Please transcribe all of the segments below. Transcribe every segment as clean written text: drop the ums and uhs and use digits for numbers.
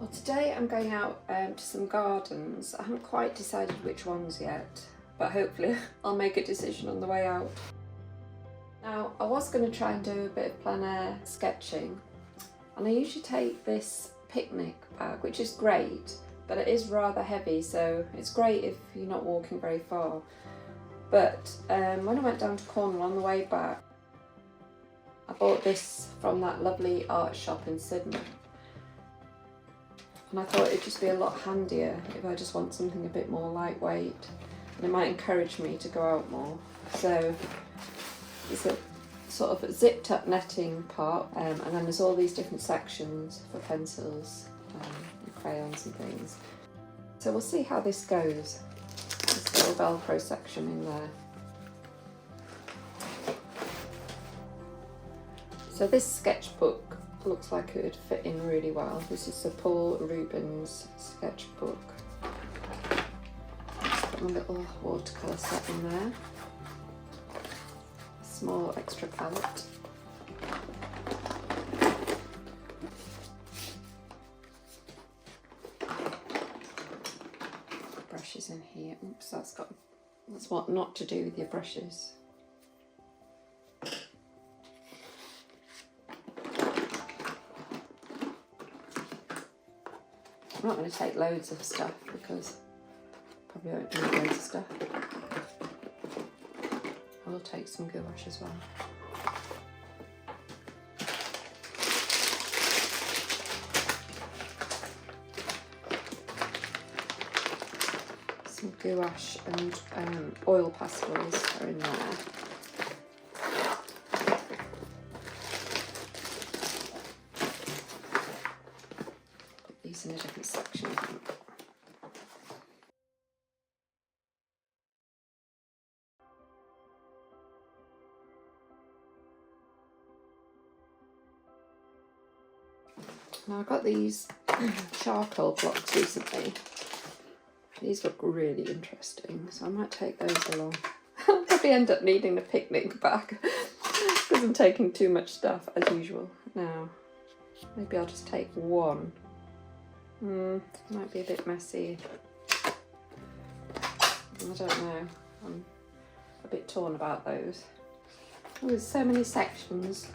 Well, today I'm going out to some gardens. I haven't quite decided which ones yet, but hopefully I'll make a decision on the way out. Now, I was going to try and do a bit of plein air sketching, and I usually take this picnic bag, which is great, but it is rather heavy, so it's great if you're not walking very far. But when I went down to Cornwall on the way back, I bought this from that lovely art shop in Sydenham. And I thought it'd just be a lot handier if I just want something a bit more lightweight, and it might encourage me to go out more. So it's a sort of zipped up netting part, and then there's all these different sections for pencils and crayons and things. So we'll see how this goes. This little Velcro section in there. So this sketchbook looks like it would fit in really well. This is the Paul Rubens sketchbook. Got my little watercolour set in there. Small extra palette. Brushes in here. Oops, that's what not to do with your brushes. I'm not going to take loads of stuff because I probably won't need loads of stuff. I will take some gouache as well. Some gouache and oil pastels are in there. Put these in a different section. Now I got these charcoal blocks recently. These look really interesting, so I might take those along. I'll probably end up needing a picnic bag because I'm taking too much stuff as usual. Now, maybe I'll just take one. Might be a bit messy. I don't know. I'm a bit torn about those. Oh, there's so many sections.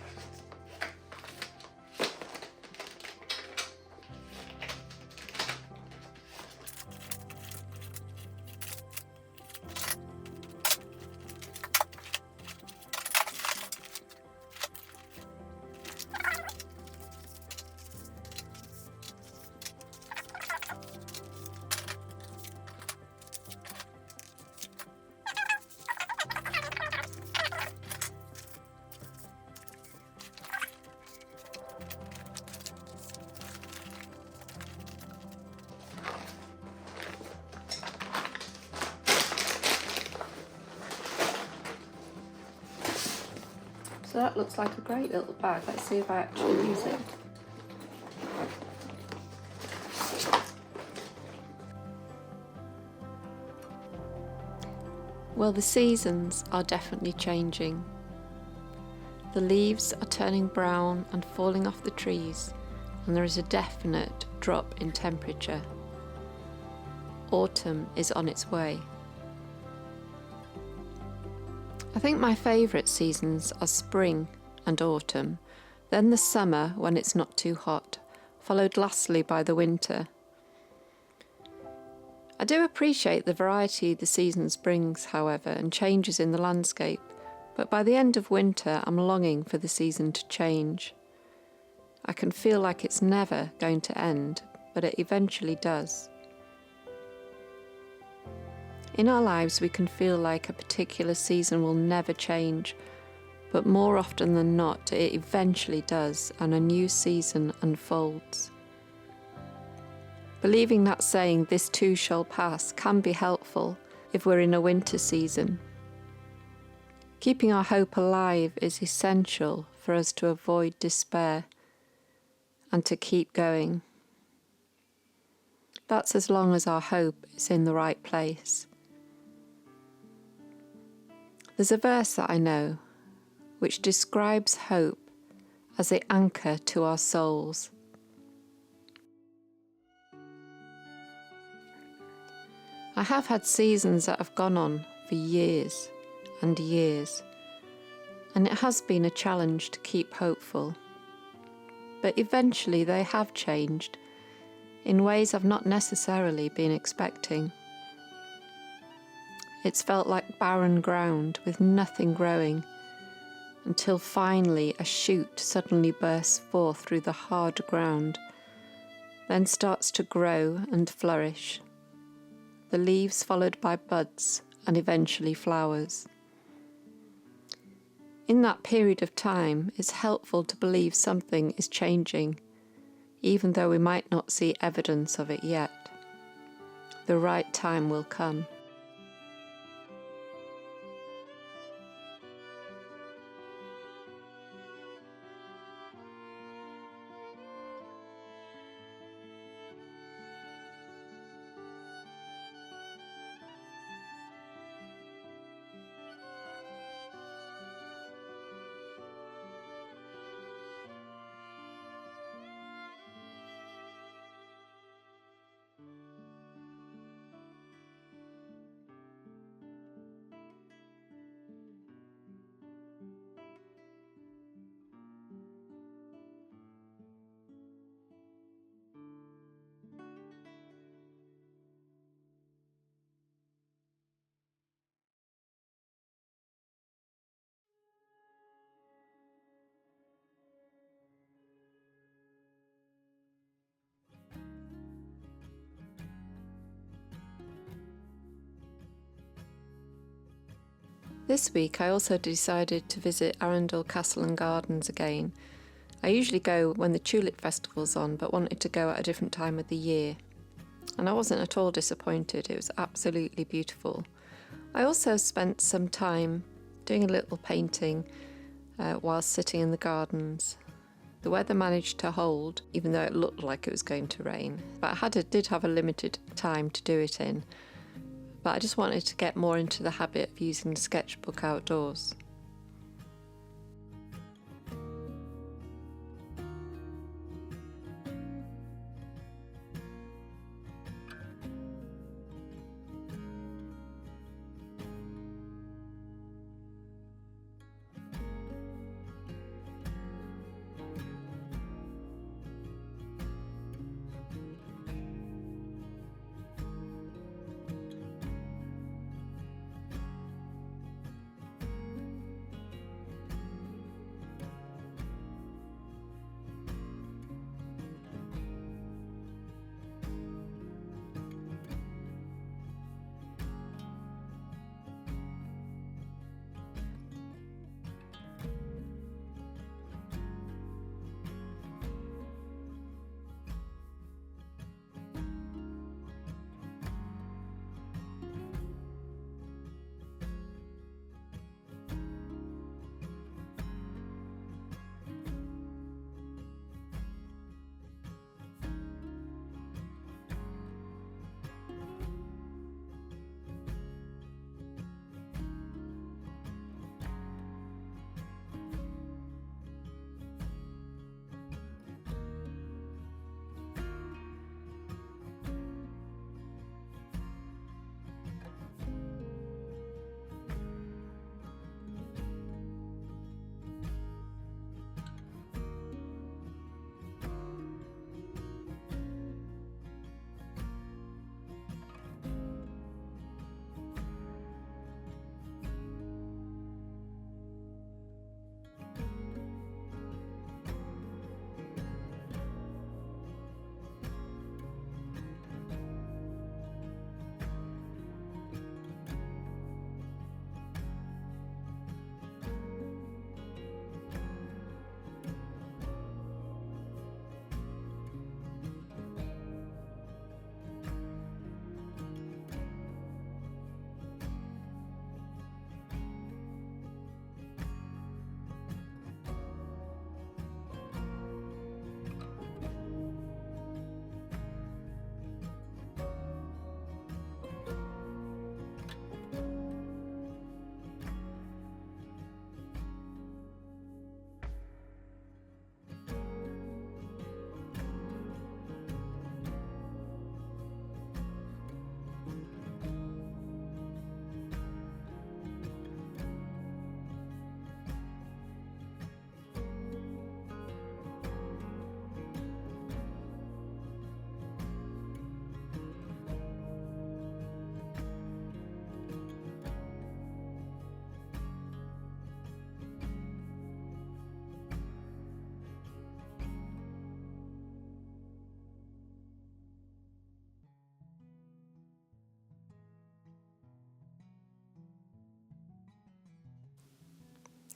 So that looks like a great little bag. Let's see if I actually use it. Well, the seasons are definitely changing. The leaves are turning brown and falling off the trees, and there is a definite drop in temperature. Autumn is on its way. I think my favourite seasons are spring and autumn, then the summer when it's not too hot, followed lastly by the winter. I do appreciate the variety the seasons brings, however, and changes in the landscape, but by the end of winter I'm longing for the season to change. I can feel like it's never going to end, but it eventually does. In our lives we can feel like a particular season will never change, but more often than not it eventually does, and a new season unfolds. Believing that saying, "this too shall pass," can be helpful if we're in a winter season. Keeping our hope alive is essential for us to avoid despair and to keep going. That's as long as our hope is in the right place. There's a verse that I know which describes hope as the anchor to our souls. I have had seasons that have gone on for years and years, and it has been a challenge to keep hopeful. But eventually they have changed in ways I've not necessarily been expecting. It's felt like barren ground with nothing growing, until finally a shoot suddenly bursts forth through the hard ground, then starts to grow and flourish. The leaves followed by buds and eventually flowers. In that period of time, it's helpful to believe something is changing, even though we might not see evidence of it yet. The right time will come. This week I also decided to visit Arundel Castle Gardens again. I usually go when the Tulip Festival's on, but wanted to go at a different time of the year. And I wasn't at all disappointed, it was absolutely beautiful. I also spent some time doing a little painting whilst sitting in the gardens. The weather managed to hold, even though it looked like it was going to rain, but I did have a limited time to do it in. But I just wanted to get more into the habit of using the sketchbook outdoors.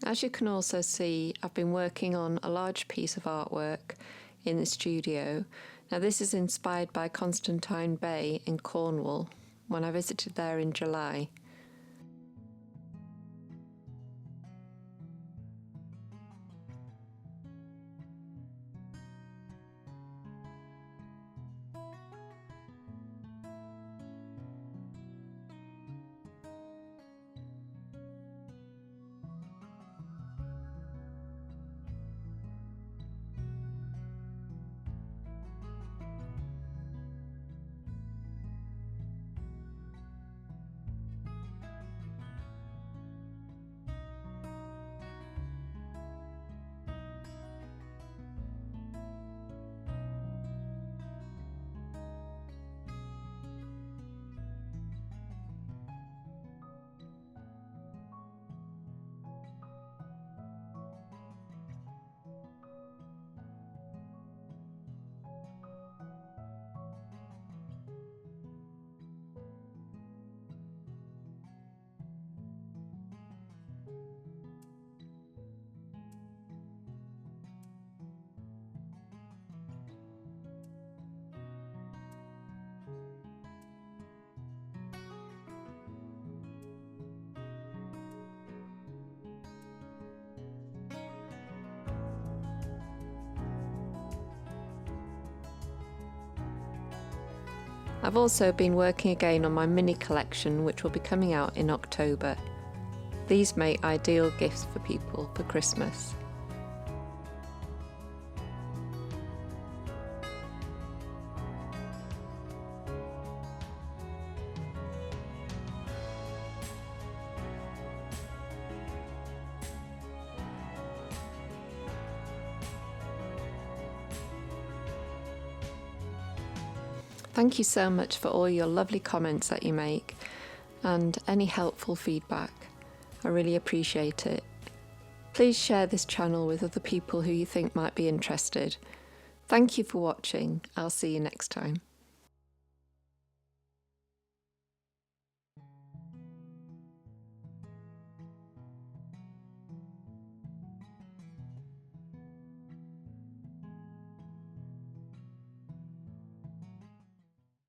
As you can also see, I've been working on a large piece of artwork in the studio. Now this is inspired by Constantine Bay in Cornwall when I visited there in July. I've also been working again on my mini collection, which will be coming out in October. These make ideal gifts for people for Christmas. Thank you so much for all your lovely comments that you make and any helpful feedback. I really appreciate it. Please share this channel with other people who you think might be interested. Thank you for watching. I'll see you next time.